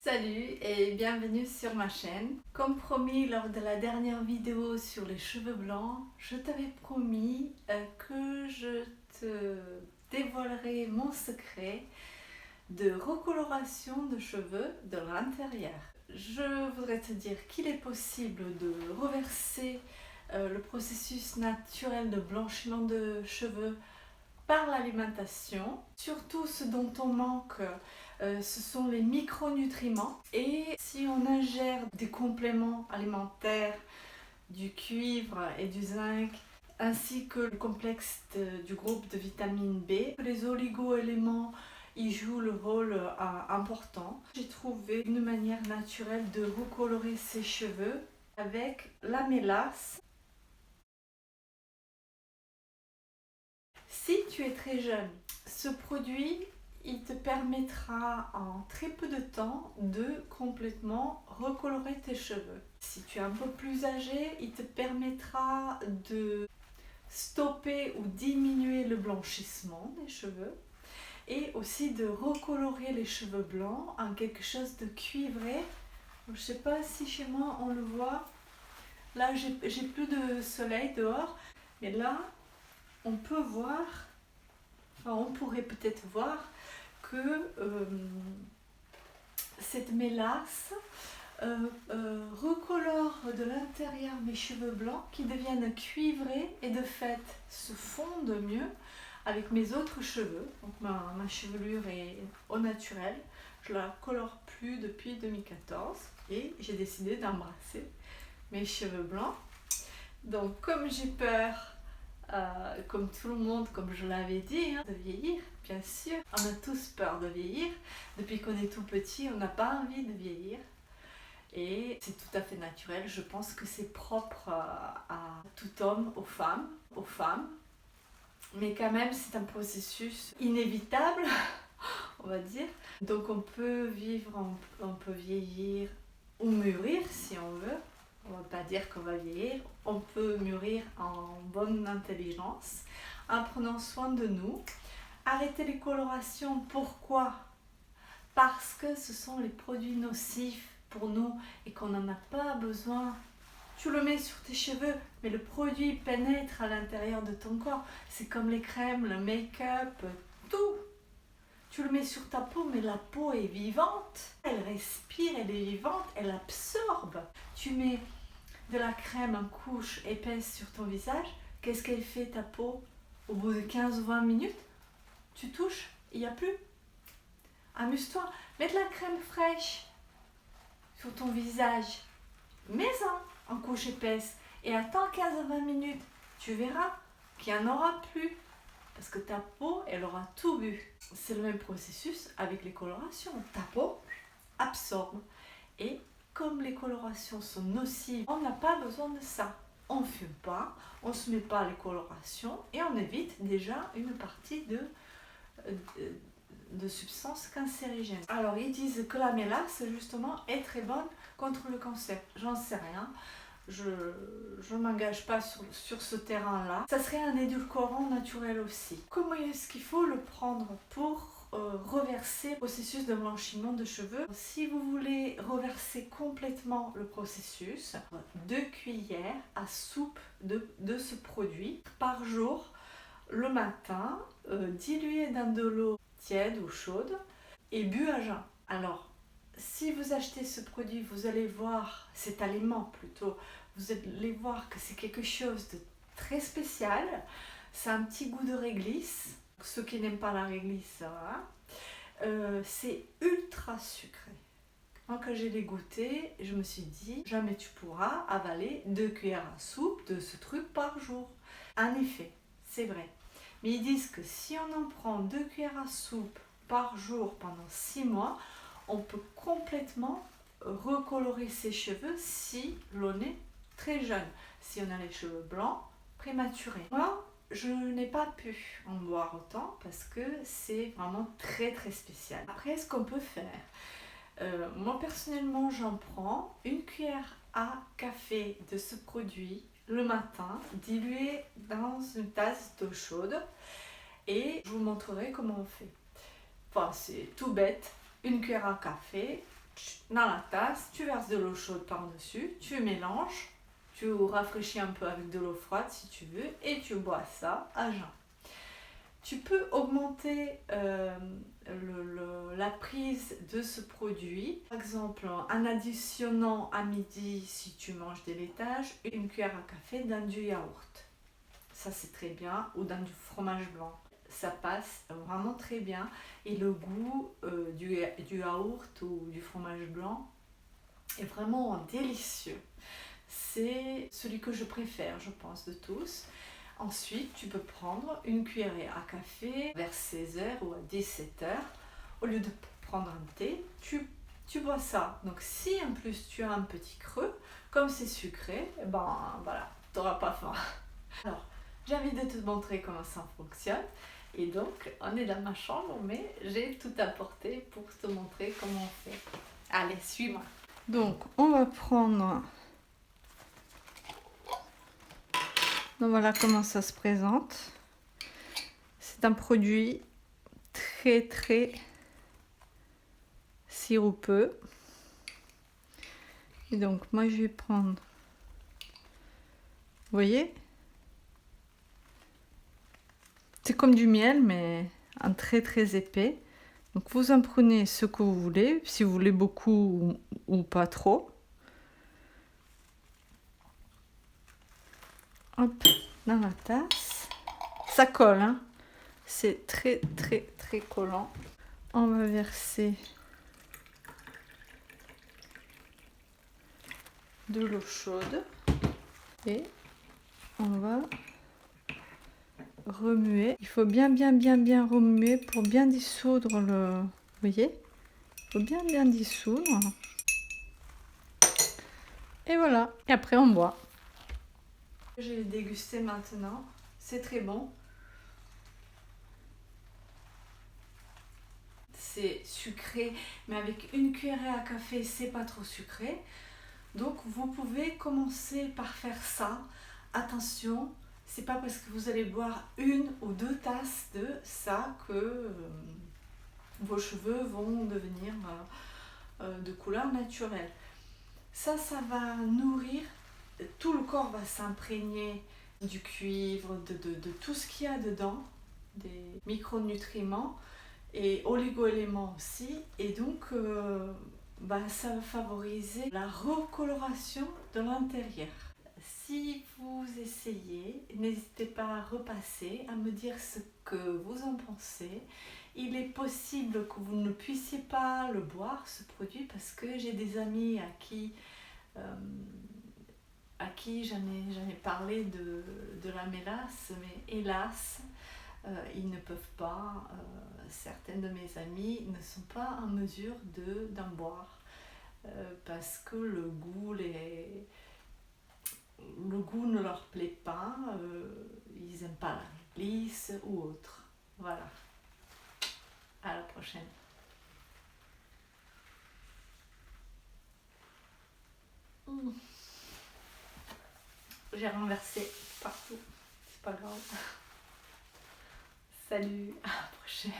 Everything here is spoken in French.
Salut et bienvenue sur ma chaîne. Comme promis lors de la dernière vidéo sur les cheveux blancs, je t'avais promis que je te dévoilerai mon secret de recoloration de cheveux de l'intérieur. Je voudrais te dire qu'il est possible de reverser le processus naturel de blanchiment de cheveux par l'alimentation. Surtout ce dont on manque, ce sont les micronutriments. Et si on ingère des compléments alimentaires, du cuivre et du zinc, ainsi que le complexe du groupe de vitamine B, les oligo-éléments y jouent le rôle important. J'ai trouvé une manière naturelle de recolorer ses cheveux avec la mélasse. Si tu es très jeune, ce produit, il te permettra en très peu de temps de complètement recolorer tes cheveux. Si tu es un peu plus âgé, il te permettra de stopper ou diminuer le blanchissement des cheveux et aussi de recolorer les cheveux blancs en quelque chose de cuivré. Je ne sais pas si chez moi on le voit. Là, j'ai plus de soleil dehors, mais là, on peut voir, enfin on pourrait peut-être voir que cette mélasse recolore de l'intérieur mes cheveux blancs qui deviennent cuivrés et de fait se fondent mieux avec mes autres cheveux. Donc ma chevelure est au naturel, je la colore plus depuis 2014 et j'ai décidé d'embrasser mes cheveux blancs. Donc comme j'ai peur, comme tout le monde, comme je l'avais dit, de vieillir, bien sûr. On a tous peur de vieillir. Depuis qu'on est tout petit, on n'a pas envie de vieillir. Et c'est tout à fait naturel. Je pense que c'est propre à tout homme, aux femmes. Mais quand même, c'est un processus inévitable, on va dire. Donc on peut vivre, on peut vieillir ou mûrir si on veut. On ne va pas dire qu'on va vieillir, on peut mûrir en bonne intelligence, en prenant soin de nous. Arrêter les colorations, pourquoi? Parce que ce sont les produits nocifs pour nous et qu'on n'en a pas besoin. Tu le mets sur tes cheveux, mais le produit pénètre à l'intérieur de ton corps. C'est comme les crèmes, le make-up, tout. Tu le mets sur ta peau, mais la peau est vivante. Elle respire, elle est vivante, elle absorbe. Tu mets de la crème en couche épaisse sur ton visage. Qu'est-ce qu'elle fait ta peau? Au bout de 15 ou 20 minutes, tu touches, il n'y a plus. Amuse-toi, mets de la crème fraîche sur ton visage. Mets-en en couche épaisse et attends 15 à 20 minutes. Tu verras qu'il n'y en aura plus. Parce que ta peau, elle aura tout bu. C'est le même processus avec les colorations. Ta peau absorbe. Et comme les colorations sont nocives, on n'a pas besoin de ça. On ne fume pas, on ne se met pas les colorations et on évite déjà une partie de substances cancérigènes. Alors ils disent que la mélasse justement est très bonne contre le cancer. J'en sais rien. Je ne m'engage pas sur ce terrain-là. Ça serait un édulcorant naturel aussi. Comment est-ce qu'il faut le prendre pour reverser le processus de blanchiment de cheveux? Si vous voulez reverser complètement le processus, 2 cuillères à soupe de ce produit par jour le matin, dilué dans de l'eau tiède ou chaude et bu à jeun. Alors, si vous achetez ce produit, vous allez voir, cet aliment plutôt, vous allez voir que c'est quelque chose de très spécial. C'est un petit goût de réglisse. Ceux qui n'aiment pas la réglisse, voilà. C'est ultra sucré. Quand j'ai les goûté, je me suis dit, jamais tu pourras avaler 2 cuillères à soupe de ce truc par jour. En effet, c'est vrai. Mais ils disent que si on en prend 2 cuillères à soupe par jour pendant 6 mois, on peut complètement recolorer ses cheveux si l'on est très jeune, si on a les cheveux blancs prématurés. Moi, je n'ai pas pu en boire autant parce que c'est vraiment très très spécial. Après, ce qu'on peut faire, moi personnellement, j'en prends 1 cuillère à café de ce produit le matin, dilué dans une tasse d'eau chaude et je vous montrerai comment on fait. Enfin, c'est tout bête. 1 cuillère à café, dans la tasse, tu verses de l'eau chaude par-dessus, tu mélanges, tu rafraîchis un peu avec de l'eau froide si tu veux, et tu bois ça à jeun. Tu peux augmenter la prise de ce produit, par exemple en additionnant à midi, si tu manges des laitages, une cuillère à café dans du yaourt. Ça c'est très bien, ou dans du fromage blanc. Ça passe vraiment très bien et le goût du yaourt ou du fromage blanc est vraiment délicieux. C'est celui que je préfère, je pense, de tous. Ensuite, tu peux prendre une cuillerée à café vers 16h ou à 17h. Au lieu de prendre un thé, tu bois ça. Donc si en plus tu as un petit creux, comme c'est sucré, ben voilà, tu n'auras pas faim. Alors, j'ai envie de te montrer comment ça fonctionne. Et donc, on est dans ma chambre, mais j'ai tout apporté pour te montrer comment on fait. Allez, suis-moi. Donc, on va prendre... Donc voilà comment ça se présente. C'est un produit très sirupeux. Et donc moi je vais prendre, vous voyez, c'est comme du miel mais un très épais. Donc vous en prenez ce que vous voulez, si vous voulez beaucoup ou pas trop. Hop, dans la tasse. Ça colle, hein. C'est très collant. On va verser de l'eau chaude et on va remuer. Il faut bien remuer pour bien dissoudre le... Vous voyez? Il faut bien dissoudre. Et voilà. Et après on boit. Je vais déguster maintenant. C'est très bon. C'est sucré, mais avec une cuillerée à café, c'est pas trop sucré. Donc vous pouvez commencer par faire ça. Attention, c'est pas parce que vous allez boire 1 ou 2 tasses de ça que vos cheveux vont devenir de couleur naturelle. Ça va nourrir, tout le corps va s'imprégner du cuivre, de tout ce qu'il y a dedans, des micronutriments et oligo-éléments aussi. Et donc, ça va favoriser la recoloration de l'intérieur. Si vous essayez, n'hésitez pas à repasser, à me dire ce que vous en pensez. Il est possible que vous ne puissiez pas le boire, ce produit, parce que j'ai des amis à qui j'en ai parlé de la mélasse, mais hélas, ils ne peuvent pas, certaines de mes amies ne sont pas en mesure d'en boire parce que le goût ne leur plaît pas, ils n'aiment pas la réglisse ou autre. Voilà, à la prochaine. J'ai renversé partout, c'est pas grave. Salut, à la prochaine.